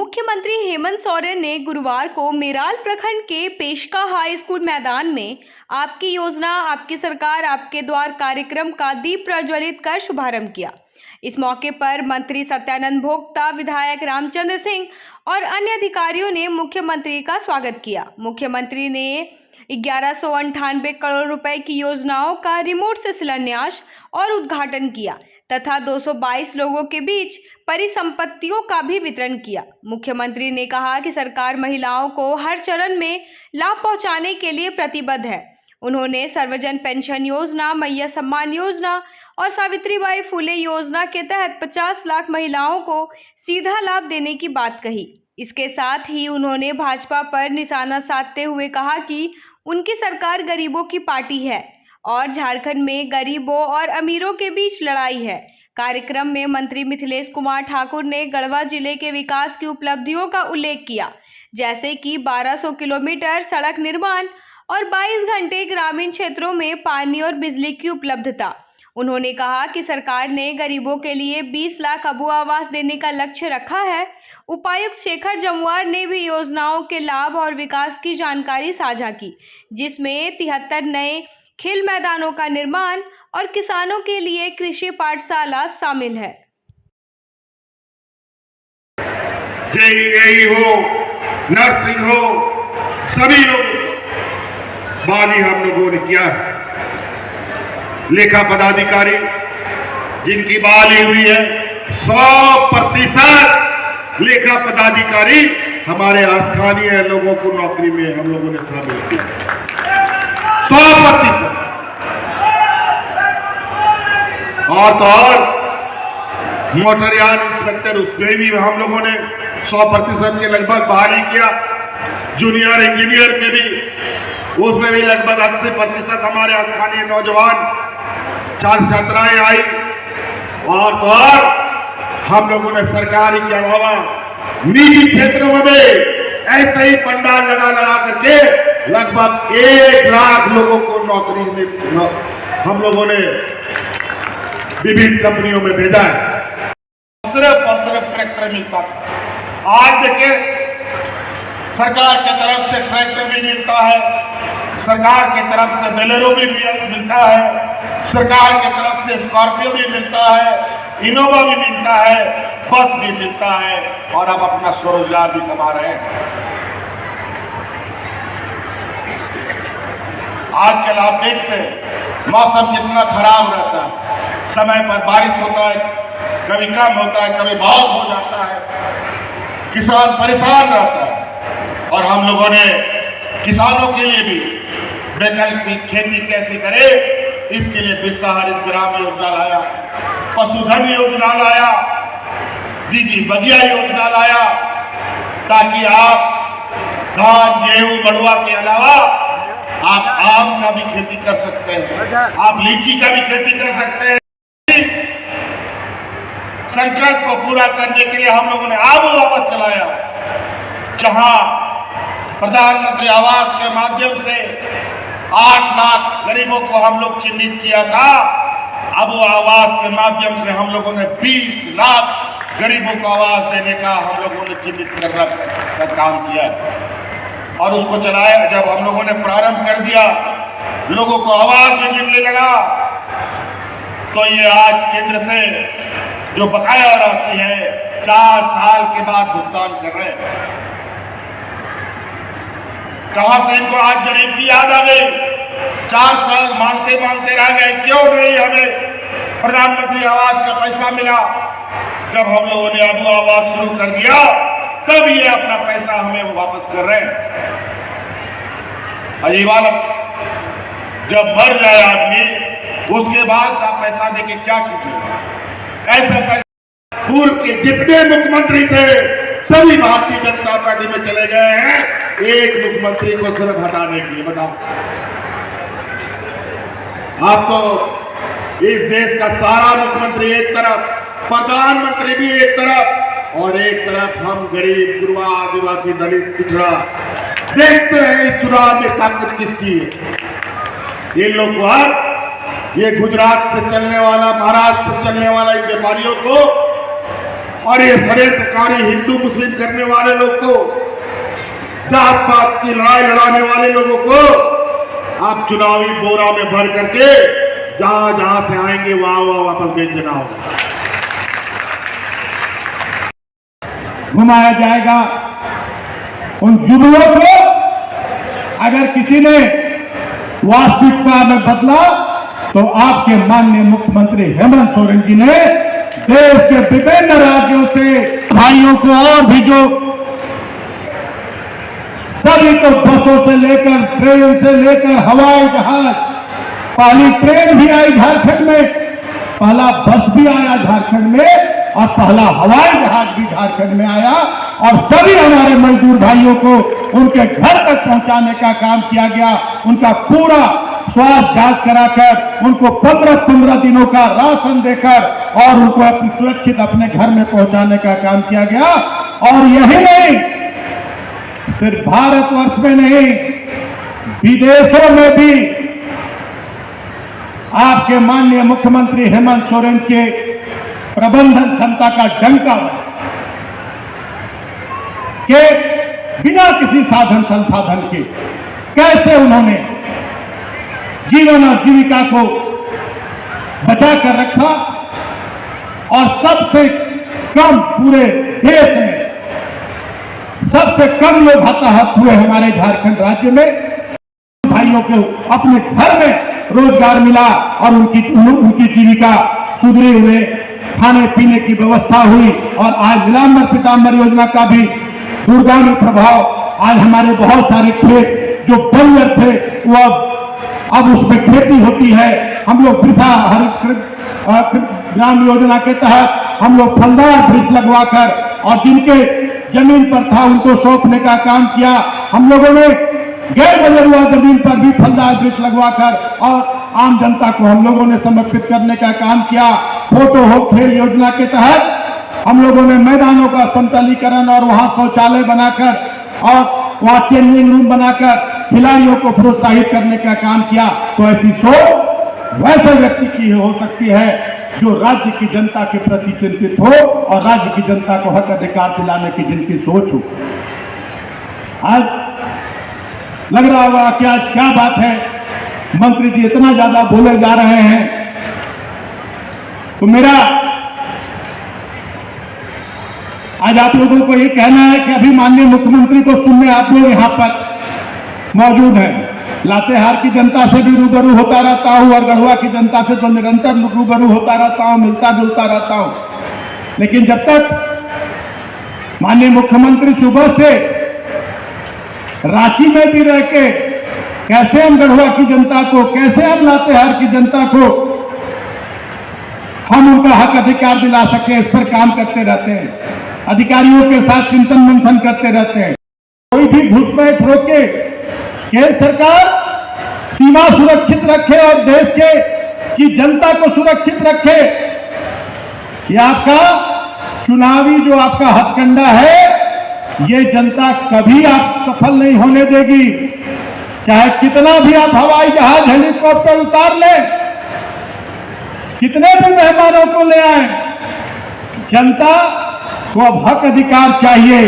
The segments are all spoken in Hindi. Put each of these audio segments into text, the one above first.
मुख्यमंत्री हेमंत सोरेन ने गुरुवार को मेराल प्रखंड के पेशका हाई स्कूल मैदान में आपकी योजना आपकी सरकार आपके द्वार कार्यक्रम का दीप प्रज्वलित कर शुभारंभ किया। इस मौके पर मंत्री सत्यानंद भोक्ता, विधायक रामचंद्र सिंह और अन्य अधिकारियों ने मुख्यमंत्री का स्वागत किया। मुख्यमंत्री ने 1198 करोड़ रुपए की योजनाओं का रिमोट से शिलान्यास और उद्घाटन किया तथा 222 लोगों के बीच परिसंपत्तियों का भी वितरण किया। मुख्यमंत्री ने कहा कि सरकार महिलाओं को हर चरण में लाभ पहुंचाने के लिए प्रतिबद्ध है। उन्होंने सर्वजन पेंशन योजना, मैया सम्मान योजना और सावित्रीबाई फुले योजना के तहत 50 लाख महिलाओं को सीधा लाभ देने की बात कही। इसके साथ ही उन्होंने भाजपा पर निशाना साधते हुए कहा कि उनकी सरकार गरीबों की पार्टी है और झारखंड में गरीबों और अमीरों के बीच लड़ाई है। कार्यक्रम में मंत्री मिथिलेश कुमार ठाकुर ने गढ़वा जिले के विकास की उपलब्धियों का उल्लेख किया, जैसे कि 1200 किलोमीटर सड़क निर्माण और 22 घंटे ग्रामीण क्षेत्रों में पानी और बिजली की उपलब्धता। उन्होंने कहा कि सरकार ने गरीबों के लिए 20 लाख अबू आवास देने का लक्ष्य रखा है। उपायुक्त शेखर जमुआर ने भी योजनाओं के लाभ और विकास की जानकारी साझा की, जिसमें 73 नए खेल मैदानों का निर्माण और किसानों के लिए कृषि पाठशाला शामिल है। जेईई हो, नर्सिंग हो, सभी लोग बानी हम लोगों ने किया है। लेखा पदाधिकारी जिनकी बहाली हुई है, 100% लेखा पदाधिकारी हमारे स्थानीय लोगों को नौकरी में हम लोगों ने शामिल किया, 100%। और तो और मोटरयान इंस्पेक्टर, उसमें भी हम लोगों ने 100% के लगभग बहाली किया। जूनियर इंजीनियर में भी, उसमें भी लगभग 80% हमारे स्थानीय नौजवान छात्र छात्राएं आई। और तो और हम लोगों ने सरकारी के अलावा निजी क्षेत्रों में भी ऐसे ही पंडाल लगा करके लगभग 1 लाख लोगों को नौकरी में हम लोगों ने विभिन्न कंपनियों में भेजा है। सिर्फ और सिर्फ ट्रैक्टर मिलता है। आज देखिए, सरकार की तरफ से ट्रैक्टर भी मिलता है, सरकार की तरफ से बोलेरो भी मिलता है, सरकार की तरफ से स्कॉर्पियो भी मिलता है, इनोवा भी मिलता है, बस भी मिलता है, और अब अपना स्वरोजगार भी कमा रहे हैं। आजकल आप देखते हैं मौसम कितना खराब रहता है, समय पर बारिश होता है, कभी कम होता है, कभी बहुत हो जाता है, किसान परेशान रहता है। और हम लोगों ने किसानों के लिए भी वैकल्पिक खेती कैसे करे, इसके लिए बिरसा हरित ग्राम योजना लाया, पशुधन योजना लाया, दीदी बगिया योजना लाया, ताकि आप धान, गेहूं, मड़ुआ के अलावा आप आम का भी खेती कर सकते हैं, आप लीची का भी खेती कर सकते हैं। संकल्प को पूरा करने के लिए हम लोगों ने आबू आवास चलाया, जहां प्रधानमंत्री आवास के माध्यम से 8 लाख गरीबों को हम लोग चिन्हित किया था। अब वो आवास के माध्यम से हम लोगों ने 20 लाख गरीबों को आवास देने का हम लोगों ने चिन्हित करने का काम किया और उसको चलाया। जब हम लोगों ने प्रारंभ कर दिया, लोगों को आवास भी मिलने लगा, तो ये आज केंद्र से जो बकाया राशि है 4 साल के बाद भुगतान कर रहे हैं। कहां से इनको आज गरीब की याद आ गई? 4 साल मांगते मांगते रह गए, क्यों नहीं हमें प्रधानमंत्री आवास का पैसा मिला? जब हम लोगों ने अबू आवास शुरू कर दिया, तब ये अपना पैसा हमें वापस कर रहे हैं। अजीब बात, जब मर जाए आदमी, उसके बाद का पैसा देके क्या कीजिएगा? ऐसा पैसा पूर्व के जितने मुख्यमंत्री थे सभी भारतीय जनता पार्टी में चले गए हैं, एक मुख्यमंत्री को सिर्फ हटाने के लिए। बताओ, आपको इस देश का सारा मुख्यमंत्री एक तरफ, प्रधानमंत्री भी एक तरफ, और एक तरफ हम गरीब, गुरबा, आदिवासी, दलित, पिछड़ा देखते हैं इस चुनाव में ताकत किसकी है। इन लोग को ये गुजरात से चलने वाला, महाराष्ट्र से चलने वाला इन व्यापारियों को और ये षड्यंत्रकारी हिंदू मुस्लिम करने वाले लोग को, जात पात की लड़ाई लड़ाने वाले लोगों को आप चुनावी बोरा में भर करके जहां जहां से आएंगे वहां वहां वापस भेज देना होगा, घुमाया जाएगा। उन जुमलों को अगर किसी ने वास्तविकता में बदला तो आपके माननीय मुख्यमंत्री हेमंत सोरेन जी ने देश के विभिन्न राज्यों से भाइयों को और भी जो सभी को बसों से लेकर, ट्रेन से लेकर, हवाई जहाज, पहली ट्रेन भी आई झारखंड में, पहला बस भी आया झारखंड में और पहला हवाई जहाज भी झारखंड में आया और सभी हमारे मजदूर भाइयों को उनके घर तक पहुंचाने का काम किया गया। उनका पूरा स्वास्थ्य जांच कराकर उनको 15-15 दिनों का राशन देकर और उनको सुरक्षित अपने घर में पहुंचाने का काम किया गया। और यही नहीं, सिर्फ भारतवर्ष में नहीं, विदेशों में भी आपके माननीय मुख्यमंत्री हेमंत सोरेन के प्रबंधन क्षमता का डंका कि बिना किसी साधन संसाधन के कैसे उन्होंने जीवन और जीविका को बचा कर रखा और सबसे कम पूरे देश में सबसे कम लोग हताहत हुए हमारे झारखंड राज्य में, भाइयों को अपने घर में रोजगार मिला और उनकी जीविका सुधरे हुए, खाने पीने की व्यवस्था हुई। और आज नीलांबर पीतांबर योजना का भी दूरगामी प्रभाव, आज हमारे बहुत सारे खेत जो बंजर थे वो अब उसमें खेती होती है। हम लोग वृथा हरित ग्राम योजना के तहत हम लोग फलदार वृक्ष लगवाकर और जिनके जमीन पर था उनको सौंपने का काम किया। हम लोगों ने गैर बंजरुआ जमीन पर भी फलदार वृक्ष लगवाकर और आम जनता को हम लोगों ने समर्पित करने का काम किया। फोटो हो खेल योजना के तहत हम लोगों ने मैदानों का समतलीकरण और वहां शौचालय बनाकर और वहां चेंजिंग रूम बनाकर खिलाड़ियों को प्रोत्साहित करने का काम किया। तो ऐसी सोच वैसे व्यक्ति की हो सकती है जो राज्य की जनता के प्रति चिंतित हो और राज्य की जनता को हक अधिकार दिलाने की जिनकी सोच हो। आज लग रहा होगा कि आज क्या बात है, मंत्री जी इतना ज्यादा बोले जा रहे हैं। तो मेरा आज आप लोगों को ये कहना है कि अभी माननीय मुख्यमंत्री को सुनने आप लोग यहां पर मौजूद हैं। लातेहार की जनता से भी रूबरू होता रहता हूं और गढ़वा की जनता से तो निरंतर रूबरू होता रहता हूं, मिलता जुलता रहता हूं। लेकिन जब तक माननीय मुख्यमंत्री सुबह से रांची में भी रह के कैसे हम गढ़वा की जनता को, कैसे हम लातेहार की जनता को हम उनका हक अधिकार दिला सके, इस पर काम करते रहते हैं। अधिकारियों के साथ चिंतन मंथन करते रहते हैं। कोई भी घुसपैठ रोके, केंद्र सरकार सीमा सुरक्षित रखे और देश के की जनता को सुरक्षित रखे। ये आपका चुनावी जो आपका हथकंडा है, ये जनता कभी आप सफल नहीं होने देगी। चाहे कितना भी आप हवाई जहाज हेलीकॉप्टर उतार लें, कितने भी मेहमानों को ले आए, जनता को अब हक अधिकार चाहिए।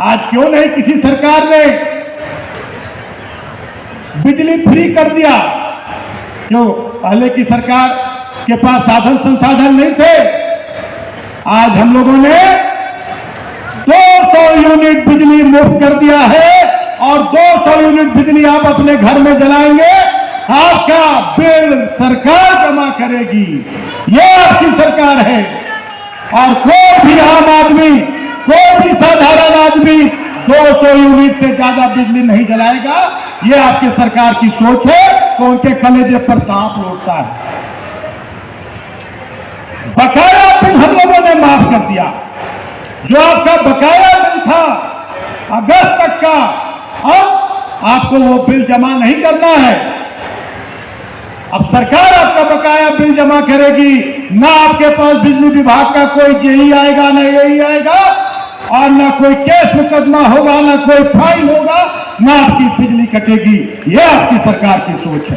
आज क्यों नहीं किसी सरकार ने बिजली फ्री कर दिया? क्यों? पहले की सरकार के पास साधन संसाधन नहीं थे। आज हम लोगों ने 200 यूनिट बिजली मुफ्त कर दिया है और 200 यूनिट बिजली आप अपने घर में जलाएंगे, आपका बिल सरकार जमा करेगी। ये आपकी सरकार है। और कोई भी आम आदमी, कोई भी साधारण आदमी 200 यूनिट से ज्यादा बिजली नहीं जलाएगा। ये आपकी सरकार की सोच है तो उनके कलेजे पर सांप लौटता है। बकाया बिल हम लोगों ने माफ कर दिया। जो आपका बकाया बिल था अगस्त तक का, अब आपको वो बिल जमा नहीं करना है। अब सरकार आपका बकाया बिल जमा करेगी। ना आपके पास बिजली विभाग का कोई जेई आएगा, ना यही आएगा, और ना कोई केस मुकदमा होगा, ना कोई फाइन होगा, ना आपकी बिजली कटेगी। यह आपकी सरकार की सोच है।